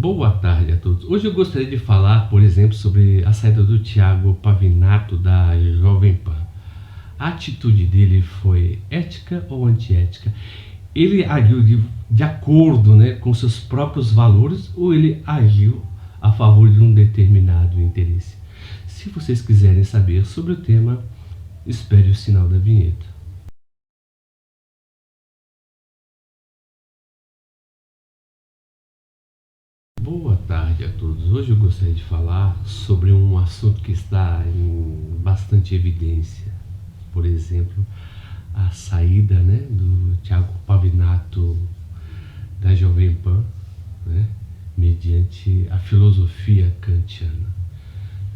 Boa tarde a todos. Hoje eu gostaria de falar, por exemplo, sobre a saída do Thiago Pavinato da Jovem Pan. A atitude dele foi ética ou antiética? Ele agiu de acordo, com seus próprios valores, ou ele agiu a favor de um determinado interesse? Se vocês quiserem saber sobre o tema, espere o sinal da vinheta. Boa tarde a todos. Hoje eu gostaria de falar sobre um assunto que está em bastante evidência. Por exemplo, a saída do Thiago Pavinato da Jovem Pan, mediante a filosofia kantiana.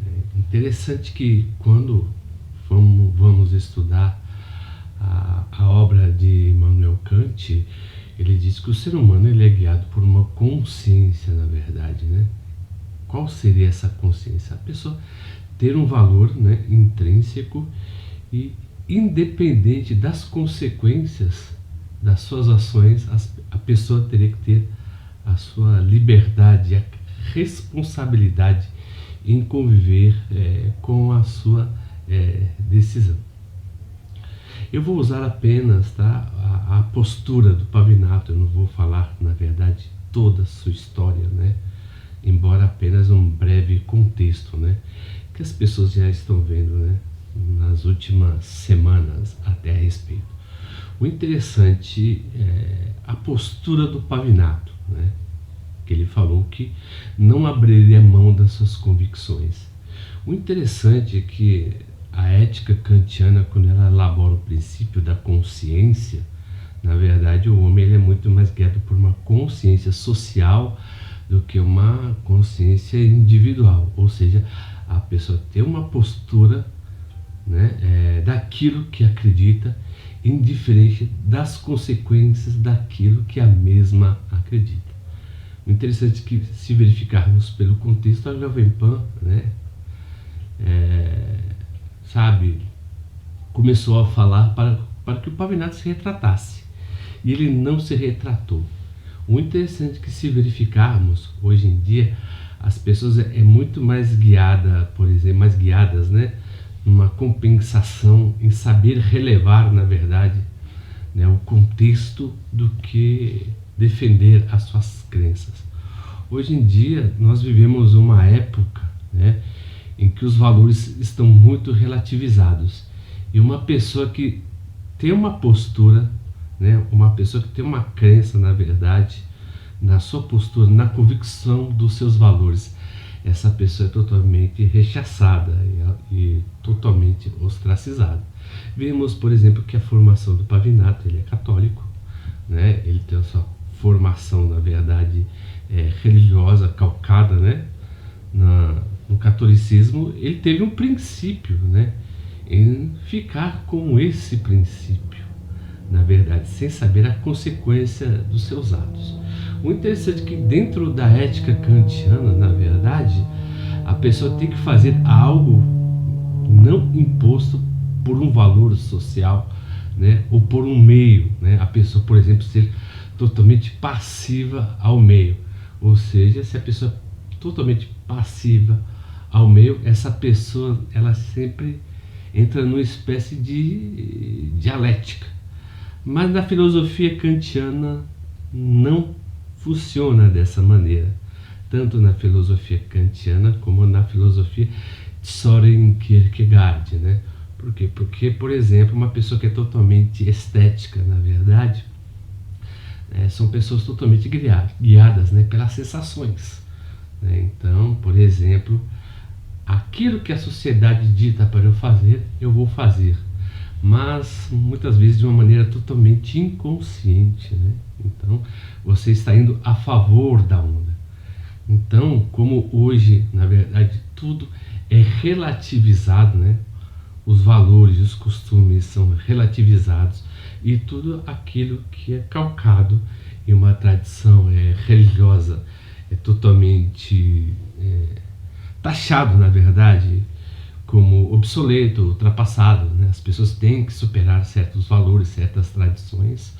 É interessante que quando vamos estudar a obra de Immanuel Kant, ele diz que o ser humano ele é guiado por uma consciência, na verdade, Qual seria essa consciência? A pessoa ter um valor intrínseco e independente das consequências das suas ações, a pessoa teria que ter a sua liberdade, a responsabilidade em conviver com a sua decisão. Eu vou usar apenas a postura do Pavinato, eu não vou falar, na verdade, toda a sua história, embora apenas um breve contexto, que as pessoas já estão vendo, nas últimas semanas até a respeito. O interessante é a postura do Pavinato, que ele falou que não abriria mão das suas convicções. O interessante é que a ética kantiana, quando ela elabora o princípio da consciência, na verdade o homem ele é muito mais guiado por uma consciência social do que uma consciência individual, ou seja, a pessoa ter uma postura daquilo que acredita, indiferente das consequências daquilo que a mesma acredita. O interessante é que, se verificarmos pelo contexto, a Jovem Pan começou a falar para que o Pavinato se retratasse, e ele não se retratou. O interessante é que, se verificarmos hoje em dia, as pessoas é muito mais guiadas, por exemplo, numa compensação em saber relevar, na verdade, o contexto do que defender as suas crenças. Hoje em dia nós vivemos uma época em que os valores estão muito relativizados, e uma pessoa que tem uma postura, uma pessoa que tem uma crença, na verdade, na sua postura, na convicção dos seus valores, essa pessoa é totalmente rechaçada e totalmente ostracizada. Vemos, por exemplo, que a formação do Pavinato, ele é católico, ele tem a sua formação, na verdade, religiosa, calcada no catolicismo. Ele teve um princípio em ficar com esse princípio, na verdade, sem saber a consequência dos seus atos. O interessante é que, dentro da ética kantiana, na verdade, a pessoa tem que fazer algo não imposto por um valor social, ou por um meio, a pessoa, por exemplo, ser totalmente passiva ao meio. Ou seja, se a pessoa é totalmente passiva ao meio, essa pessoa ela sempre entra numa espécie de dialética. Mas na filosofia kantiana não funciona dessa maneira, tanto na filosofia kantiana como na filosofia de Søren Kierkegaard, Por quê? Porque, por exemplo, uma pessoa que é totalmente estética, na verdade, são pessoas totalmente guiadas pelas sensações. Então, por exemplo, aquilo que a sociedade dita para eu fazer, eu vou fazer, mas muitas vezes de uma maneira totalmente inconsciente. Então, você está indo a favor da onda. Então, como hoje, na verdade, tudo é relativizado, os valores, os costumes são relativizados, e tudo aquilo que é calcado em uma tradição religiosa é totalmente taxado, na verdade, como obsoleto, ultrapassado. As pessoas têm que superar certos valores, certas tradições,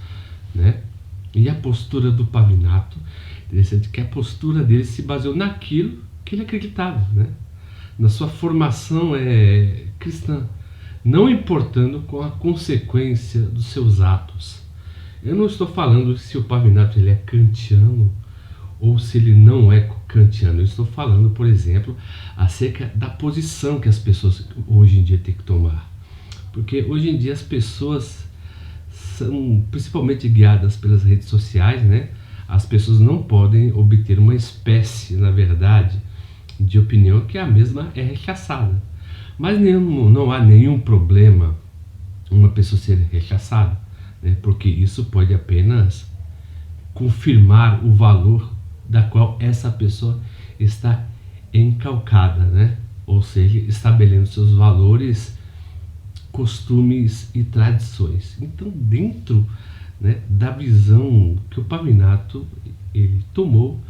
E a postura do Pavinato Interessante que a postura dele se baseou naquilo que ele acreditava, né? Na sua formação cristã, não importando com a consequência dos seus atos. Eu não estou falando se o Pavinato ele é kantiano ou se ele não é kantiano. Eu estou falando, por exemplo, acerca da posição que as pessoas hoje em dia têm que tomar. Porque hoje em dia as pessoas são principalmente guiadas pelas redes sociais, né? As pessoas não podem obter uma espécie, na verdade, de opinião que a mesma é rechaçada. Mas não há nenhum problema uma pessoa ser rechaçada, né? Porque isso pode apenas confirmar o valor da qual essa pessoa está encalcada, né? Ou seja, estabelecendo seus valores, costumes e tradições. Então, dentro, né, da visão que o Pavinato ele tomou,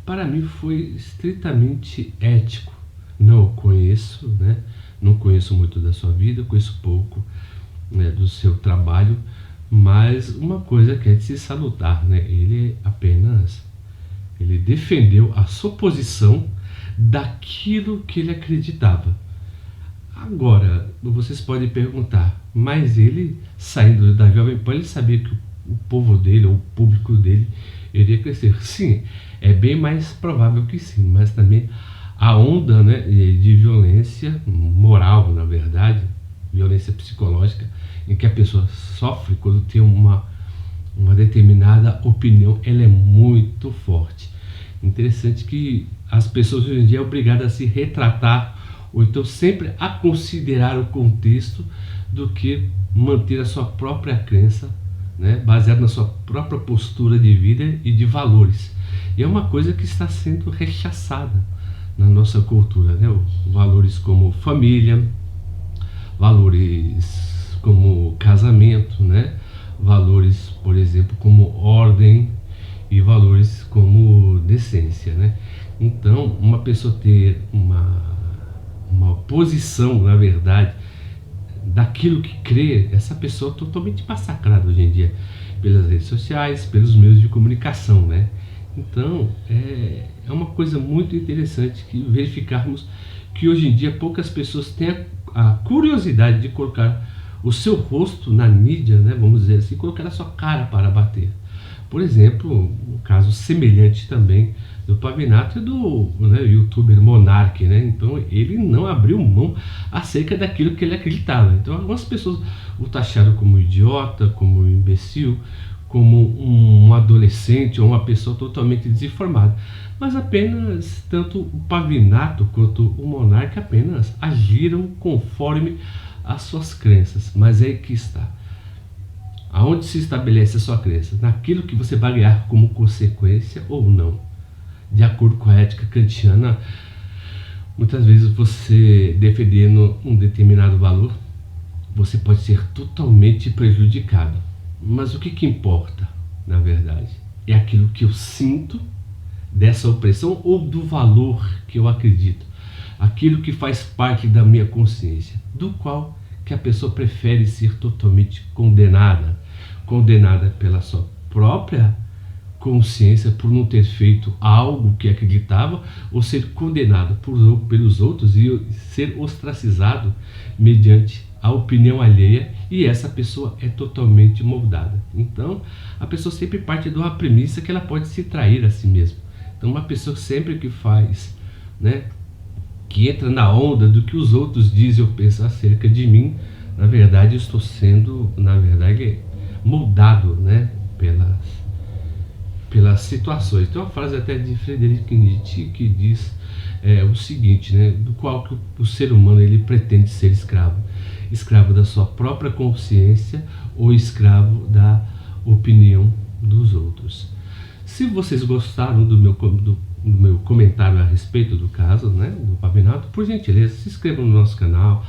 para mim foi estritamente ético. Não o conheço, né? Não conheço muito da sua vida, conheço pouco, né, do seu trabalho, mas uma coisa que é de se salutar, né? Ele defendeu a sua posição daquilo que ele acreditava. Agora, vocês podem perguntar, mas ele, saindo da Jovem Pan, ele sabia que o povo dele, ou o público dele, iria crescer. Sim, é bem mais provável que sim, mas também a onda, né, de violência moral, na verdade, violência psicológica, em que a pessoa sofre quando tem uma determinada opinião, ela é muito forte. Interessante que as pessoas hoje em dia são obrigadas a se retratar, ou então sempre a considerar o contexto, do que manter a sua própria crença, né, baseada na sua própria postura de vida e de valores. E é uma coisa que está sendo rechaçada na nossa cultura, né? Valores como família, valores como casamento, né? Valores, por exemplo, como ordem e valores como decência, né? Então, uma pessoa ter uma posição, na verdade, daquilo que crê, essa pessoa é totalmente massacrada hoje em dia pelas redes sociais, pelos meios de comunicação, né? Então, é uma coisa muito interessante que verificarmos que hoje em dia poucas pessoas têm a curiosidade de colocar o seu rosto na mídia, né, vamos dizer assim, colocar a sua cara para bater. Por exemplo, um caso semelhante também do Pavinato e do, né, youtuber Monark, né? Então ele não abriu mão acerca daquilo que ele acreditava. Então algumas pessoas o taxaram como idiota, como imbecil, como um adolescente ou uma pessoa totalmente desinformada. Mas apenas tanto o Pavinato quanto o Monark apenas agiram conforme as suas crenças. Mas é aí que está. Aonde se estabelece a sua crença? Naquilo que você vai ganhar como consequência ou não. De acordo com a ética kantiana, muitas vezes você defendendo um determinado valor, você pode ser totalmente prejudicado. Mas o que importa, na verdade, é aquilo que eu sinto dessa opressão ou do valor que eu acredito. Aquilo que faz parte da minha consciência, do qual que a pessoa prefere ser totalmente condenada pela sua própria consciência por não ter feito algo que acreditava, ou ser condenado pelos outros e ser ostracizado mediante a opinião alheia, e essa pessoa é totalmente moldada. Então, a pessoa sempre parte de uma premissa que ela pode se trair a si mesma. Então, uma pessoa sempre que faz, né, que entra na onda do que os outros dizem ou pensam acerca de mim, na verdade eu estou sendo, na verdade, moldado, né, pelas situações. Tem uma frase até de Friedrich Nietzsche que diz o seguinte, né, do qual que o ser humano ele pretende ser escravo da sua própria consciência ou escravo da opinião dos outros. Se vocês gostaram do meu comentário a respeito do caso, né, do Pavinato, por gentileza, se inscrevam no nosso canal,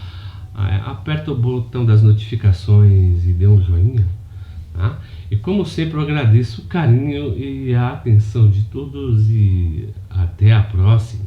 aperta o botão das notificações e dê um joinha, tá? E como sempre eu agradeço o carinho e a atenção de todos e até a próxima.